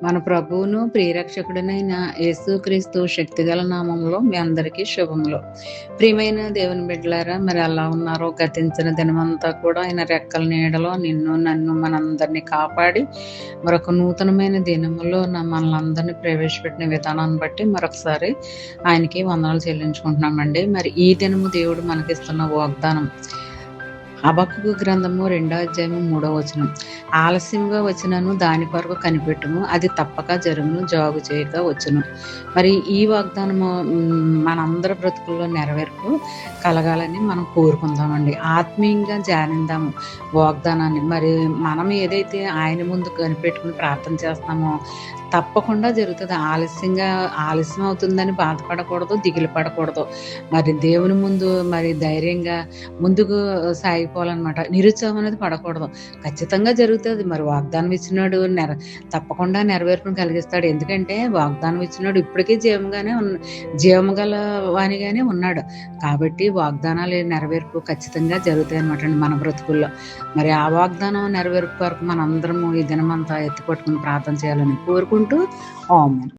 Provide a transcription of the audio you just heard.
మన ప్రభువును ప్రియరక్షకుడనైన యేసుక్రీస్తు శక్తిగల నామంలో మీ అందరికీ శుభములు. ప్రియమైన దేవుని బిడ్డలారా, మరి ఎలా ఉన్నారో? గతించిన దినమంతా కూడా ఆయన రెక్కల నీడలో నిన్ను నన్ను మనందరినీ కాపాడి మరొక నూతనమైన దినములో మనల్ని ప్రవేశపెట్టిన విధానాన్ని బట్టి మరొకసారి ఆయనకి వందనాలు చెల్లించుకుంటున్నామండి. మరి ఈ దినము దేవుడు మనకిస్తున్న వాగ్దానం హబక్కూకు గ్రంథము 2వ అధ్యాయము 3వ వచనం. ఆలస్యంగా వచ్చినను దాని కొరకు కనిపెట్టుము, అది తప్పక జరుగును, జాగు చేయక వచ్చును. మరి ఈ వాగ్దానము మనందరి బ్రతుకుల్లో నెరవేర్పు కలగాలని మనం కోరుకుందామండి. ఆత్మీయంగా ధ్యానిద్దాము వాగ్దానాన్ని. మరి మనం ఏదైతే ఆయన ముందు కనిపెట్టుకుని ప్రార్థన చేస్తామో తప్పకుండా జరుగుతుంది. ఆలస్యం అవుతుందని బాధపడకూడదు, దిగులు పడకూడదు. మరి దేవుని ముందు మరి ధైర్యంగా ముందుకు సాగిపోవాలన్నమాట. నిరుత్సాహం అనేది పడకూడదు. ఖచ్చితంగా జరుగుతుంది. మరి వాగ్దానం ఇచ్చినాడు తప్పకుండా నెరవేర్పును కలిగిస్తాడు. ఎందుకంటే వాగ్దానం ఇచ్చినాడు ఇప్పటికీ జీవము గల వానిగానే ఉన్నాడు. కాబట్టి వాగ్దానాలు నెరవేర్పు ఖచ్చితంగా జరుగుతాయి అనమాట అండి మన బ్రతుకుల్లో. మరి ఆ వాగ్దానం నెరవేర్పు వరకు మనందరము ఈ దినమంతా ఎత్తిపట్టుకుని ప్రార్థన చేయాలని కోరుకుంటూ ఆమేన్.